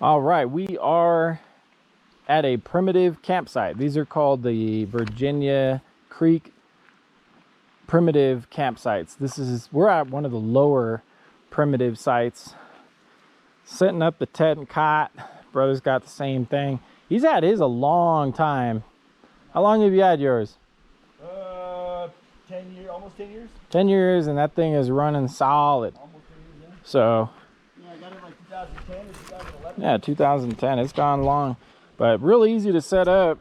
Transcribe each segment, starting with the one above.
All right, we are at a primitive campsite. These are called the Virginia Creek primitive campsites. We're at one of the lower primitive sites. Setting up the tent and cot. Brother's got the same thing. He's had his a long time. How long have you had yours? 10 years, almost 10 years. 10 years, and that thing is running solid. Almost 10 years, yeah. So, yeah, I got it in like 2010 or 2011. Yeah, 2010. It's gone long, but real easy to set up.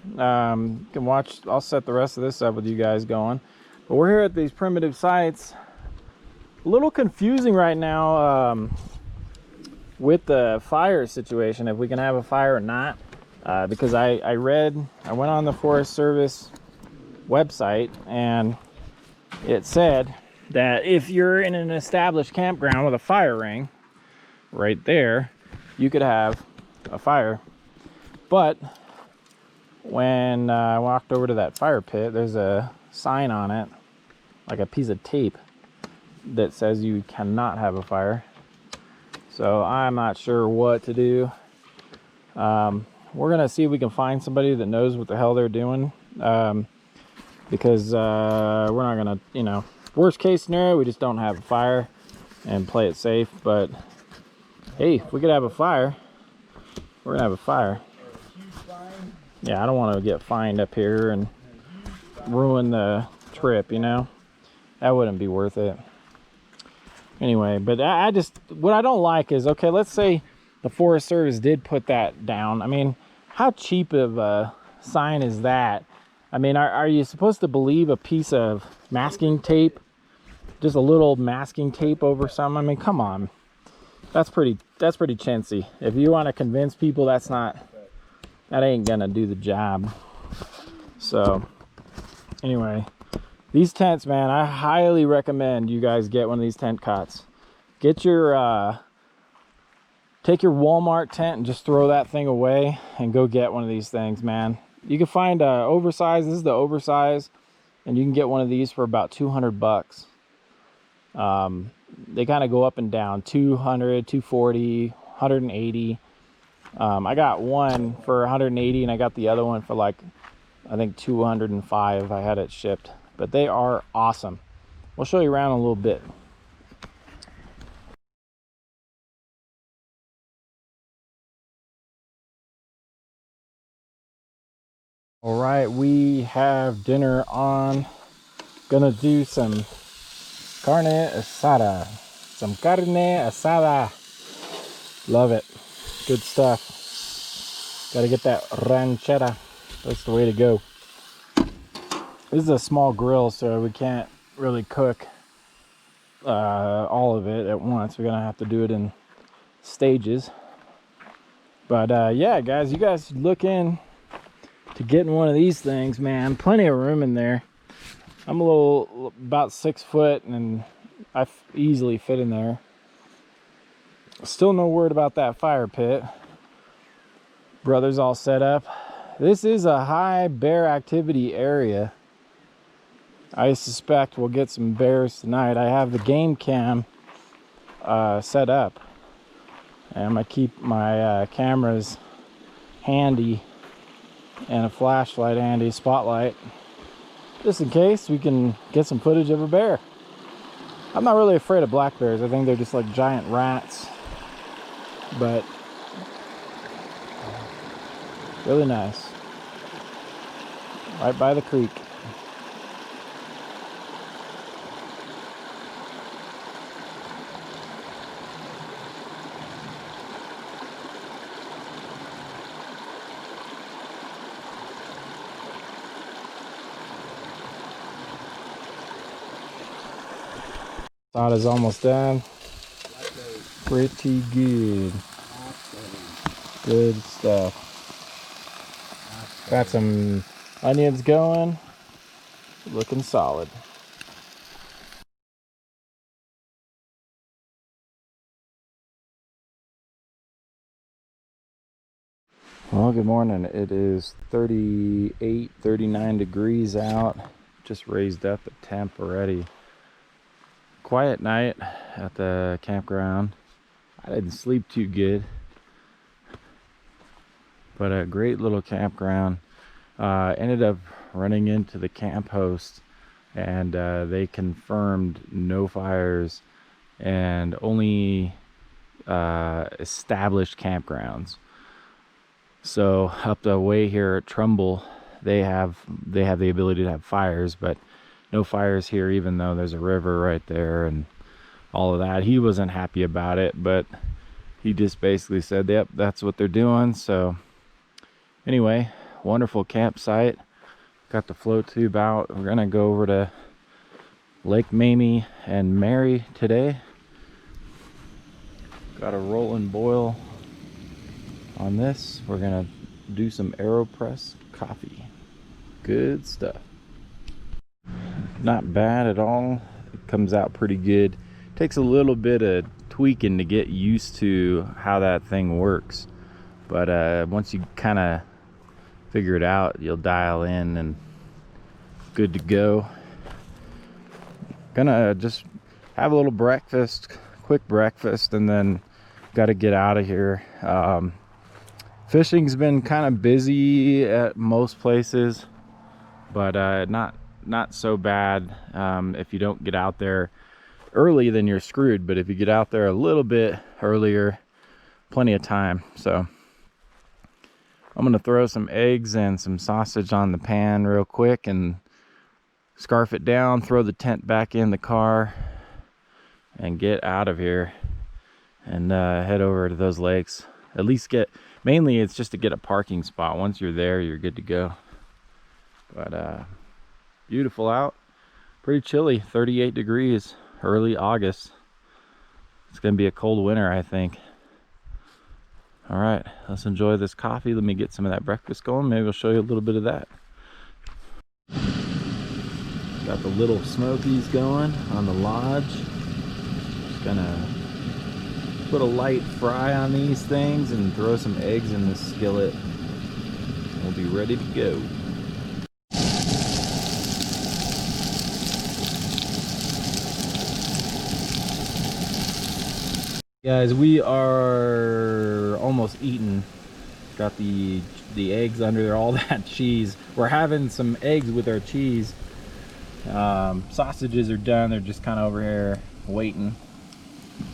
You can watch. I'll set the rest of this up with you guys going. But we're here at these primitive sites. A little confusing right now with the fire situation, if we can have a fire or not. Because I went on the Forest Service website and it said that if you're in an established campground with a fire ring right there, you could have a fire. But when I walked over to that fire pit, there's a sign on it, like a piece of tape, that says you cannot have a fire. So I'm not sure what to do. We're gonna see if we can find somebody that knows what the hell they're doing, because we're not gonna, worst case scenario, we just don't have a fire and play it safe. But hey, if we could have a fire, we're gonna have a fire. Yeah, I don't want to get fined up here and ruin the trip, that wouldn't be worth it. Anyway, but what I don't like is, okay, let's say the Forest Service did put that down. I mean, how cheap of a sign is that? I mean, are you supposed to believe a piece of masking tape? Just a little masking tape over something? I mean, come on. That's pretty chintzy. If you want to convince people, that ain't gonna do the job. So, anyway, these tents, man, I highly recommend you guys get one of these tent cots. Get your take your Walmart tent and just throw that thing away and go get one of these things, man. You can find oversized. This is the oversized, and you can get one of these for about $200. They kind of go up and down, 200, 240, 180. I got one for 180, and I got the other one for like, I think 205. I had it shipped, but they are awesome. We'll show you around a little bit. All right, we have dinner on. Gonna do some carne asada. Love it. Good stuff. Gotta get that ranchera. That's the way to go. This is a small grill, so we can't really cook all of it at once. We're gonna have to do it in stages. But yeah, guys, you guys should look in to getting one of these things, man. Plenty of room in there. I'm about 6 foot, and I easily fit in there. Still no word about that fire pit. Brother's all set up. This is a high bear activity area. I suspect we'll get some bears tonight. I have the game cam set up, and I'm gonna keep my cameras handy and a flashlight handy, spotlight, just in case we can get some footage of a bear. I'm not really afraid of black bears. I think they're just like giant rats, but really nice. Right by the creek. Asada's almost done. Pretty good. Good stuff. Got some onions going. Looking solid. Well, good morning. It is 38, 39 degrees out. Just raised up the temp already. Quiet night at the campground. I didn't sleep too good. But a great little campground. Ended up running into the camp host, and they confirmed no fires and only established campgrounds. So up the way here at Trumbull, they have the ability to have fires, but no fires here, even though there's a river right there and all of that. He wasn't happy about it, but he just basically said, yep, that's what they're doing. So anyway, wonderful campsite. Got the float tube out. We're gonna go over to Lake Mamie and Mary today. Got a rolling boil on this. We're gonna do some AeroPress coffee. Good stuff. Not bad at all. It comes out pretty good. Takes a little bit of tweaking to get used to how that thing works, but once you kind of figure it out, you'll dial in and good to go. Gonna just have a little breakfast, quick breakfast, and then got to get out of here. Fishing's been kind of busy at most places, but not so bad. If you don't get out there early, then you're screwed, but if you get out there a little bit earlier, plenty of time. So I'm gonna throw some eggs and some sausage on the pan real quick and scarf it down, throw the tent back in the car, and get out of here and head over to those lakes. At least mainly it's just to get a parking spot. Once you're there, you're good to go. But beautiful out. Pretty chilly, 38 degrees, early August. It's gonna be a cold winter, I think. All right, let's enjoy this coffee. Let me get some of that breakfast going. Maybe I'll show you a little bit of that. Got the little smokies going on the lodge. Just gonna put a light fry on these things and throw some eggs in this skillet. We'll be ready to go. Guys, we are almost eaten. Got the eggs under there, all that cheese. We're having some eggs with our cheese. Sausages are done. They're just kind of over here waiting.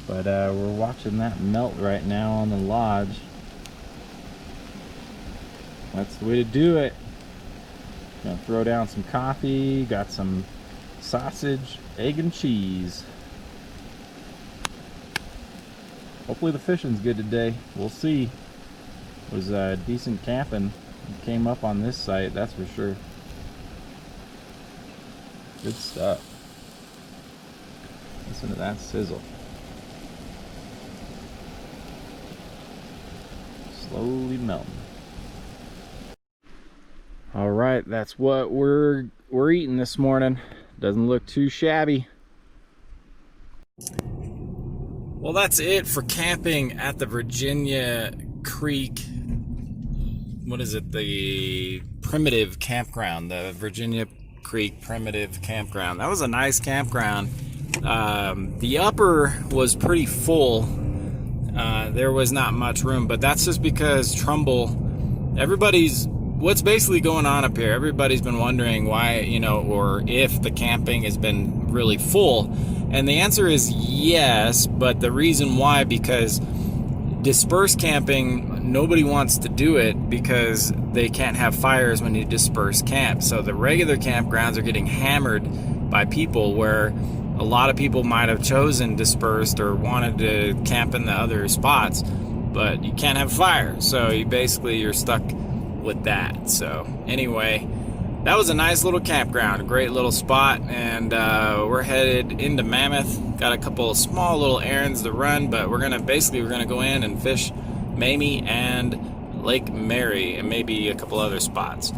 But we're watching that melt right now on the lodge. That's the way to do it. Gonna throw down some coffee. Got some sausage, egg, and cheese. Hopefully the fishing's good today. We'll see. It was decent camping. It came up on this site, that's for sure. Good stuff. Listen to that sizzle. Slowly melting. All right, that's what we're eating this morning. Doesn't look too shabby. Well, that's it for camping at the Virginia Creek. What is it? The Primitive Campground. The Virginia Creek Primitive Campground. That was a nice campground. The upper was pretty full. There was not much room, but that's just because Trumbull, what's basically going on up here, everybody's been wondering why, or if the camping has been really full. And the answer is yes, but the reason why, because dispersed camping, nobody wants to do it because they can't have fires when you disperse camp. So the regular campgrounds are getting hammered by people, where a lot of people might have chosen dispersed or wanted to camp in the other spots, but you can't have fire. So you're stuck with that. So anyway, that was a nice little campground, a great little spot, and we're headed into Mammoth. Got a couple of small little errands to run, but we're gonna go in and fish Mamie and Lake Mary and maybe a couple other spots.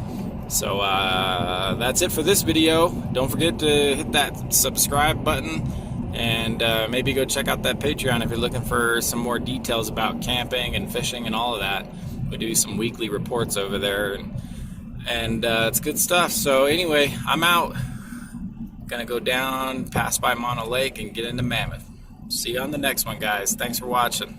So that's it for this video. Don't forget to hit that subscribe button, and maybe go check out that Patreon if you're looking for some more details about camping and fishing and all of that. We do some weekly reports over there, and it's good stuff. So anyway, I'm out. Gonna go down, pass by Mono Lake, and get into Mammoth. See you on the next one, guys. Thanks for watching.